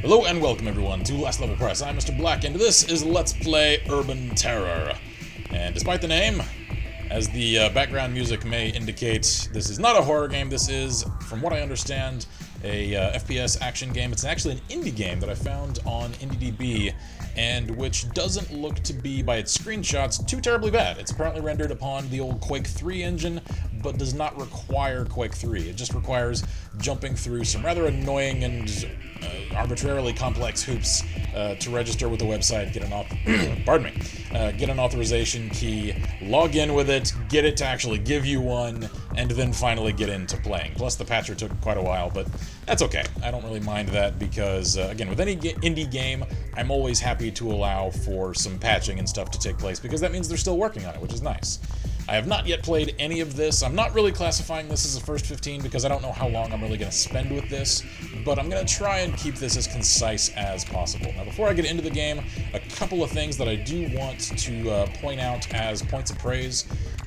Hello and welcome everyone to Last Level Press. I'm Mr. Black and this is Let's Play Urban Terror. And despite the name, as the background music may indicate, this is not a horror game. This is, from what I understand, a FPS action game. It's actually an indie game that I found on IndieDB, and which doesn't look to be, by its screenshots, too terribly bad. It's apparently rendered upon the old Quake 3 engine, but does not require Quake 3. It just requires jumping through some rather annoying and arbitrarily complex hoops to register with the website, get an get an authorization key, log in with it, get it to actually give you one, and then finally get into playing. Plus the patcher took quite a while, but that's okay. I don't really mind that because, again, with any indie game, I'm always happy to allow for some patching and stuff to take place because that means they're still working on it, which is nice. I have not yet played any of this. I'm not really classifying this as a first 15 because I don't know how long I'm really going to spend with this, but I'm going to try and keep this as concise as possible. Now, before I get into the game, a couple of things that I do want to point out as points of praise.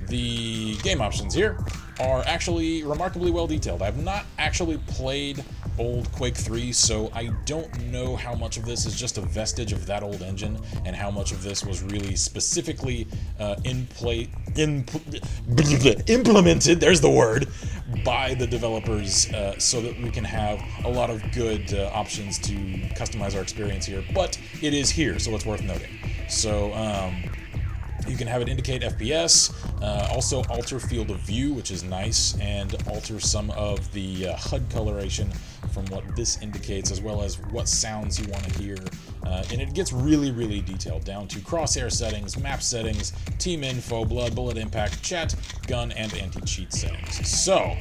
The game options here are actually remarkably well detailed. I've not actually played old Quake 3, so I don't know how much of this is just a vestige of that old engine and how much of this was really specifically implemented, there's the word, by the developers so that we can have a lot of good options to customize our experience here. But it is here, so it's worth noting. So, you can have it indicate FPS, also alter field of view, which is nice, and alter some of the HUD coloration from what this indicates, as well as what sounds you want to hear. And it gets really, really detailed, down to crosshair settings, map settings, team info, blood, bullet impact, chat, gun, and anti-cheat settings. So,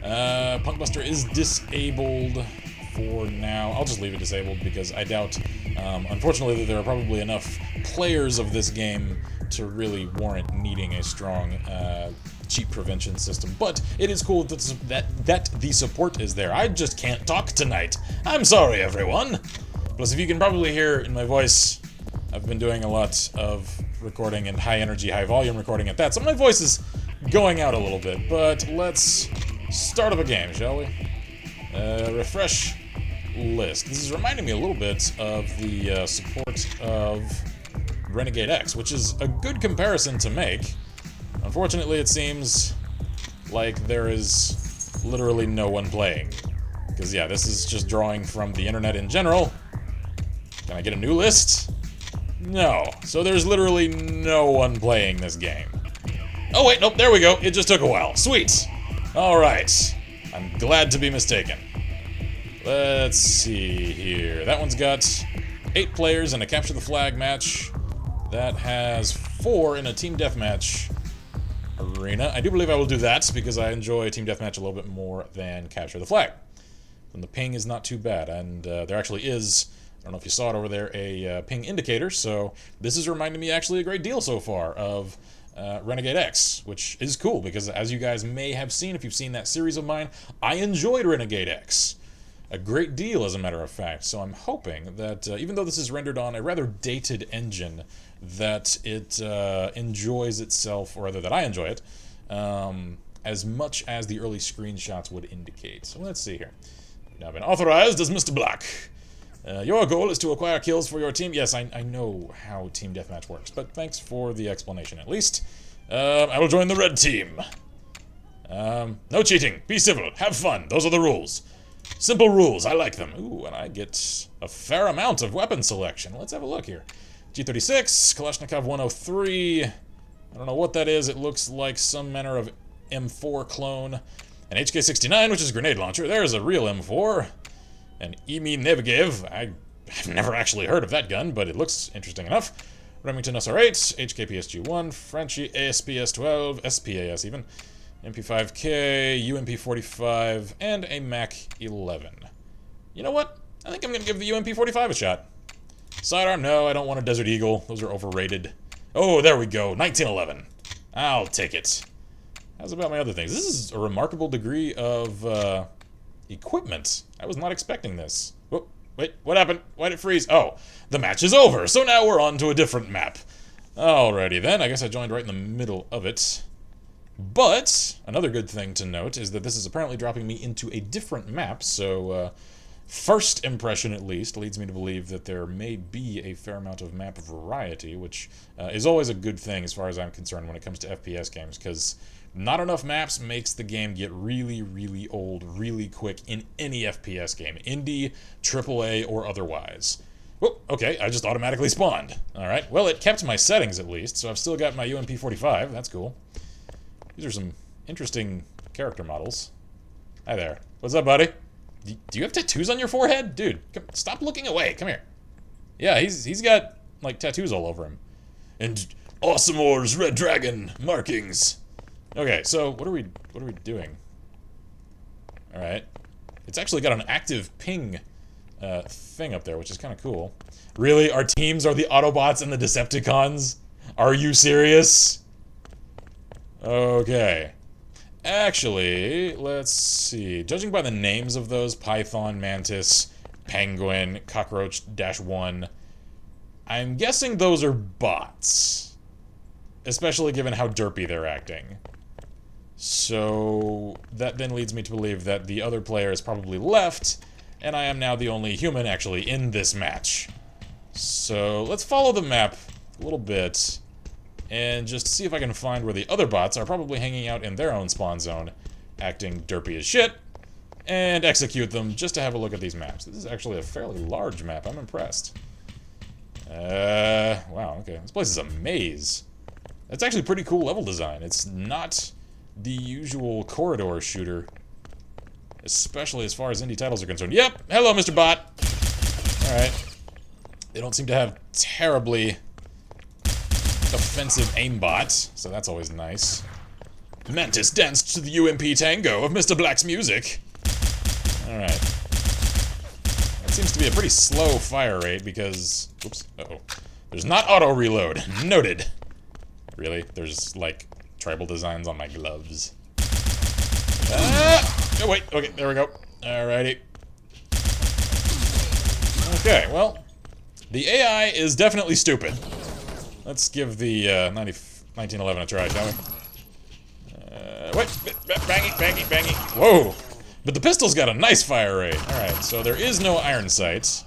Punkbuster is disabled for now. I'll just leave it disabled because I doubt, unfortunately, that there are probably enough players of this game to really warrant needing a strong cheat prevention system. But it is cool that the support is there. I just can't talk tonight. I'm sorry, everyone. Plus, if you can probably hear in my voice, I've been doing a lot of recording and high energy, high volume recording at that, so my voice is going out a little bit. But let's start up a game, shall we? Refresh list. This is reminding me a little bit of the support of Renegade X, which is a good comparison to make. Unfortunately, it seems like there is literally no one playing. Because, yeah, this is just drawing from the internet in general. Can I get a new list? No. So there's literally no one playing this game. Oh, wait, nope, there we go. It just took a while. Sweet. Alright. I'm glad to be mistaken. Let's see here. That one's got 8 players in a capture the flag match. That has 4 in a team deathmatch arena. I do believe I will do that because I enjoy team deathmatch a little bit more than capture the flag. And the ping is not too bad, and there actually is, I don't know if you saw it over there, a ping indicator, so this is reminding me actually a great deal so far of Renegade X, which is cool because, as you guys may have seen, if you've seen that series of mine, I enjoyed Renegade X a great deal, as a matter of fact. So I'm hoping that, even though this is rendered on a rather dated engine, that it enjoys itself, or rather that I enjoy it, as much as the early screenshots would indicate. So let's see here. You've now been authorized as Mr. Black. Your goal is to acquire kills for your team. Yes, I know how Team Deathmatch works, but thanks for the explanation at least. I will join the red team. No cheating. Be civil. Have fun. Those are the rules. Simple rules. I like them. Ooh, and I get a fair amount of weapon selection. Let's have a look here. G36, Kalashnikov 103. I don't know what that is. It looks like some manner of M4 clone. An HK69, which is a grenade launcher. There's a real M4. An Emi Nevigev. I've never actually heard of that gun, but it looks interesting enough. Remington SR8, HKPSG1, Frenchy ASPS12, SPAS even. MP5K, UMP45, and a MAC-11. You know what? I think I'm going to give the UMP45 a shot. Sidearm, no, I don't want a Desert Eagle. Those are overrated. Oh, there we go. 1911. I'll take it. How's about my other things? This is a remarkable degree of equipment. I was not expecting this. Whoop, wait, what happened? Why did it freeze? Oh, the match is over, so now we're on to a different map. Alrighty then, I guess I joined right in the middle of it. But another good thing to note is that this is apparently dropping me into a different map, so first impression, at least, leads me to believe that there may be a fair amount of map variety, which is always a good thing as far as I'm concerned when it comes to FPS games, because not enough maps makes the game get really, really old really quick in any FPS game, indie, AAA, or otherwise. Oh, okay, I just automatically spawned. Alright, well, it kept my settings at least, so I've still got my UMP-45, that's cool. These are some interesting character models. Hi there. What's up, buddy? Do you have tattoos on your forehead? Dude, stop looking away. Come here. Yeah, he's got, like, tattoos all over him. And Awesomore's Red Dragon markings. Okay, so what are we doing? Alright. It's actually got an active ping thing up there, which is kind of cool. Really? Our teams are the Autobots and the Decepticons? Are you serious? Okay. Actually, let's see. Judging by the names of those, Python, Mantis, Penguin, Cockroach-1, I'm guessing those are bots. Especially given how derpy they're acting. So, that then leads me to believe that the other player is probably left, and I am now the only human actually in this match. So, let's follow the map a little bit, and just see if I can find where the other bots are probably hanging out in their own spawn zone, acting derpy as shit, and execute them just to have a look at these maps. This is actually a fairly large map. I'm impressed. Wow, okay. This place is a maze. That's actually pretty cool level design. It's not the usual corridor shooter, especially as far as indie titles are concerned. Yep! Hello, Mr. Bot! Alright. They don't seem to have terribly offensive aimbot, so that's always nice. Mantis danced to the UMP tango of Mr. Black's music. Alright. That seems to be a pretty slow fire rate because... Oops. Uh-oh. There's not auto-reload. Noted. Really? There's, like, tribal designs on my gloves. Oh, wait. Okay, there we go. Alrighty. Okay, well, the AI is definitely stupid. Let's give the 1911 a try, shall we? Wait, bangy, bangy, bangy. Whoa! But the pistol's got a nice fire rate. Alright, so there is no iron sights.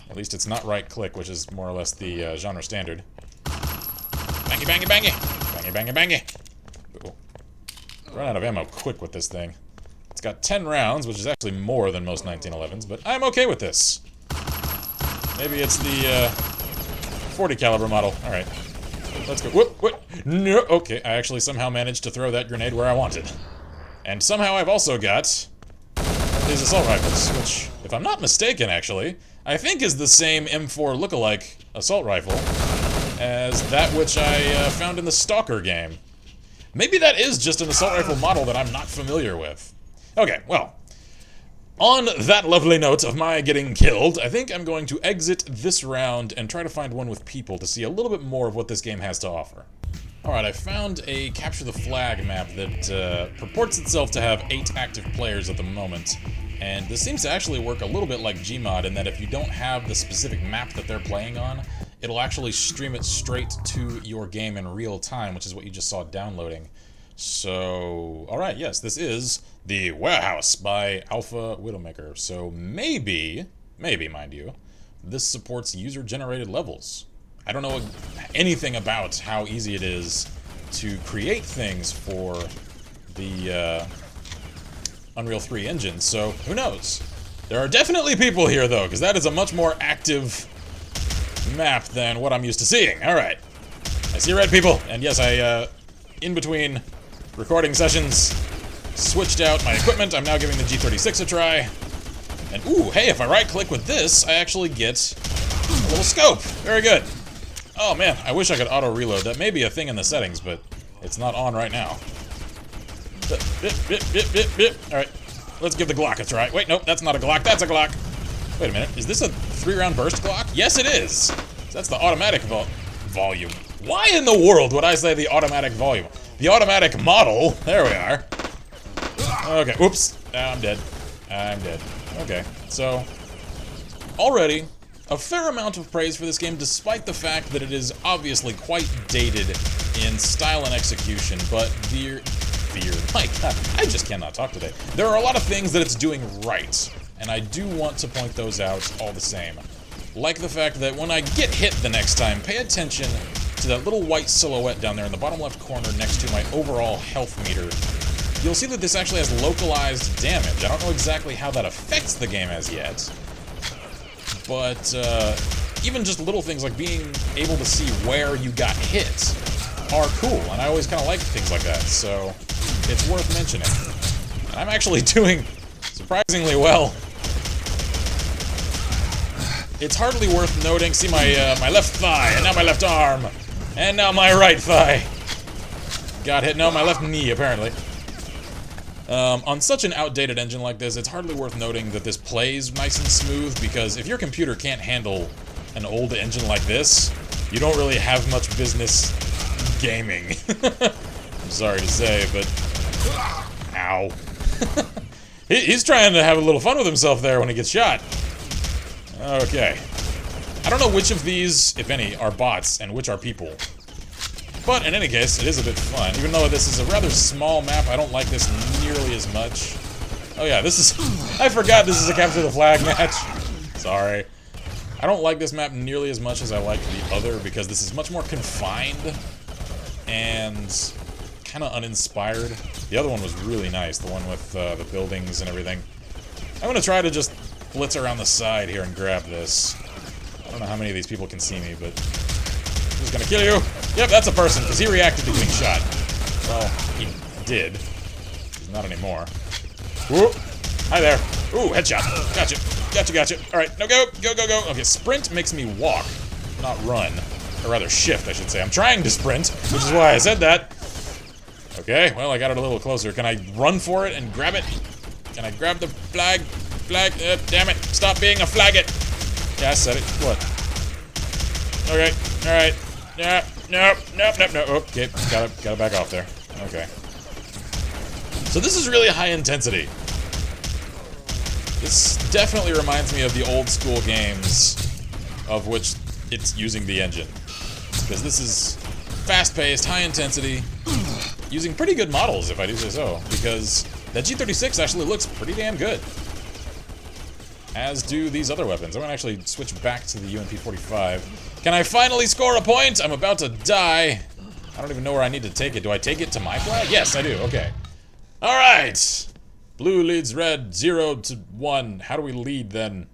At least it's not right-click, which is more or less the genre standard. Bangy, bangy, bangy! Bangy, bangy, bangy! Ooh. Run out of ammo quick with this thing. It's got 10 rounds, which is actually more than most 1911s, but I'm okay with this. Maybe it's the 40 caliber model. Alright. Let's go. Whoop, whoop. No. Okay, I actually somehow managed to throw that grenade where I wanted. And somehow I've also got these assault rifles, which, if I'm not mistaken, actually, I think is the same M4 lookalike assault rifle as that which I found in the Stalker game. Maybe that is just an assault rifle model that I'm not familiar with. Okay, well, on that lovely note of my getting killed, I think I'm going to exit this round and try to find one with people to see a little bit more of what this game has to offer. Alright, I found a Capture the Flag map that purports itself to have 8 active players at the moment, and this seems to actually work a little bit like Gmod in that if you don't have the specific map that they're playing on, it'll actually stream it straight to your game in real time, which is what you just saw downloading. So, alright, yes, this is The Warehouse by Alpha Widowmaker. So maybe, mind you, this supports user-generated levels. I don't know anything about how easy it is to create things for the Unreal 3 engine, so who knows? There are definitely people here, though, because that is a much more active map than what I'm used to seeing. Alright. I see red people, and yes, I, in between recording sessions, switched out my equipment. I'm now giving the G36 a try. And ooh, hey, if I right-click with this, I actually get a little scope. Very good. Oh man, I wish I could auto-reload. That may be a thing in the settings, but it's not on right now. Alright, let's give the Glock a try. Wait, nope, that's not a Glock, that's a Glock. Wait a minute, is this a 3-round burst Glock? Yes, it is. That's the automatic volume. Why in the world would I say the automatic volume? The automatic model. There we are. Okay, oops. I'm dead. I'm dead. Okay, so already a fair amount of praise for this game, despite the fact that it is obviously quite dated in style and execution, but my God, I just cannot talk today. There are a lot of things that it's doing right. and I do want to point those out all the same. Like the fact that when I get hit the next time, pay attention to that little white silhouette down there in the bottom left corner next to my overall health meter. You'll see that this actually has localized damage. I don't know exactly how that affects the game as yet, but even just little things like being able to see where you got hit are cool, and I always kind of like things like that, so it's worth mentioning. And I'm actually doing surprisingly well. It's hardly worth noting. See my left thigh, and now my left arm, and now my right thigh. Got hit. No, my left knee, apparently. On such an outdated engine like this, it's hardly worth noting that this plays nice and smooth, because if your computer can't handle an old engine like this, you don't really have much business gaming. I'm sorry to say, but... Ow. He's trying to have a little fun with himself there when he gets shot. Okay. I don't know which of these, if any, are bots and which are people. But in any case, it is a bit fun. Even though this is a rather small map, I don't like this nearly as much. Oh yeah, this is... I forgot this is a capture the flag match. Sorry. I don't like this map nearly as much as I like the other, because this is much more confined and kind of uninspired. The other one was really nice, the one with the buildings and everything. I'm going to try to just blitz around the side here and grab this. I don't know how many of these people can see me, but I'm just going to kill you. Yep, that's a person, because he reacted to getting shot. Well, he did. He's not anymore. Whoop. Hi there. Ooh, headshot. Gotcha. Gotcha. Alright, no, go. Okay, sprint makes me walk, not run. Or rather, shift, I should say. I'm trying to sprint, which is why I said that. Okay, well, I got it a little closer. Can I run for it and grab it? Can I grab the flag? Damn it. Stop being a flagget. Yeah, I said it. What? Okay, alright. Yeah, no. Okay, gotta back off there. Okay. So this is really high intensity. This definitely reminds me of the old school games of which it's using the engine. Because this is fast-paced, high intensity, using pretty good models, if I do say so, because that G36 actually looks pretty damn good. As do these other weapons. I'm gonna actually switch back to the UMP-45. Can I finally score a point? I'm about to die. I don't even know where I need to take it. Do I take it to my flag? Yes, I do. Okay. Alright! Blue leads red 0-1. How do we lead then?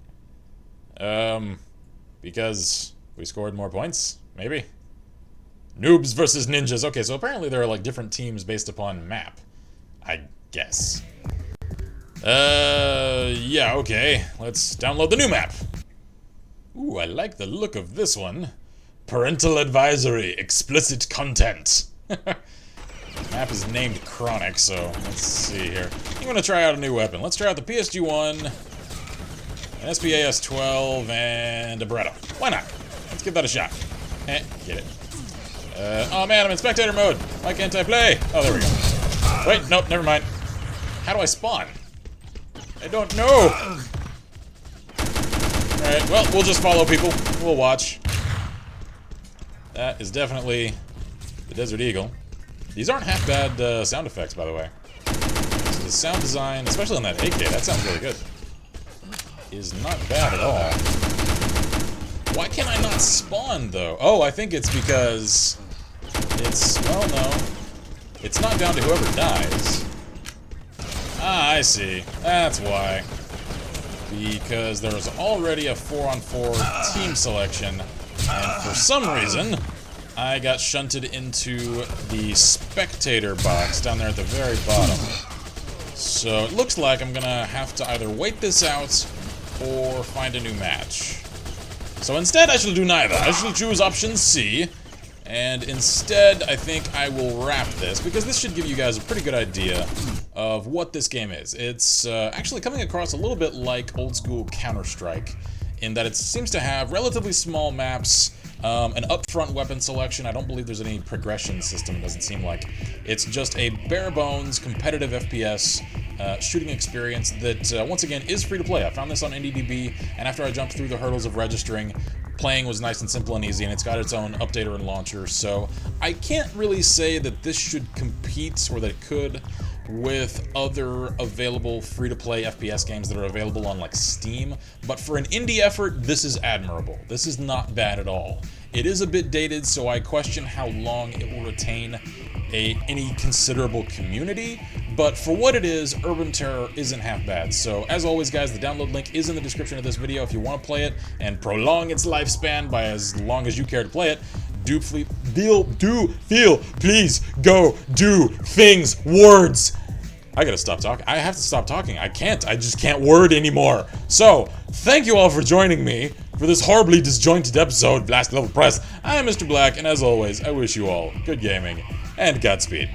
Because we scored more points? Maybe? Noobs versus ninjas. Okay, so apparently there are like different teams based upon map. I guess. Yeah, okay. Let's download the new map. Ooh, I like the look of this one. Parental advisory, explicit content. Map is named Chronic, so let's see here. I'm gonna try out a new weapon. Let's try out the PSG-1, an SPAS-12, and a Beretta. Why not? Let's give that a shot. Get it. Oh man, I'm in spectator mode. Why can't I play? Oh, there we go. Wait, nope, never mind. How do I spawn? I don't know. Alright, well, we'll just follow people. We'll watch. That is definitely the Desert Eagle. These aren't half bad sound effects, by the way. So the sound design, especially on that AK, that sounds really good, is not bad at all. Why can't I not spawn, though? Oh, I think it's because it's, well, no. It's not down to whoever dies. Ah, I see. That's why. Because there was already a 4-on-4 team selection, and for some reason, I got shunted into the spectator box down there at the very bottom. So it looks like I'm gonna have to either wait this out or find a new match. So instead, I shall do neither. I shall choose option C, and instead, I think I will wrap this, because this should give you guys a pretty good idea of what this game is. It's actually coming across a little bit like old school Counter-Strike, in that it seems to have relatively small maps, an upfront weapon selection. I don't believe there's any progression system, it doesn't seem like. It's just a bare-bones, competitive FPS shooting experience that, once again, is free to play. I found this on IndieDB, and after I jumped through the hurdles of registering, playing was nice and simple and easy, and it's got its own updater and launcher, so I can't really say that this should compete, or that it could, with other available free-to-play FPS games that are available on like Steam, but for an indie effort, this is admirable. This is not bad at all. It is a bit dated, so I question how long it will retain any considerable community, but for what it is, Urban Terror isn't half bad. So as always guys, the download link is in the description of this video if you want to play it and prolong its lifespan by as long as you care to play it. Please go do things, words. I gotta stop talking. I have to stop talking. I just can't word anymore. So, thank you all for joining me for this horribly disjointed episode of Blast Level Press. I am Mr. Black, and as always, I wish you all good gaming and Godspeed.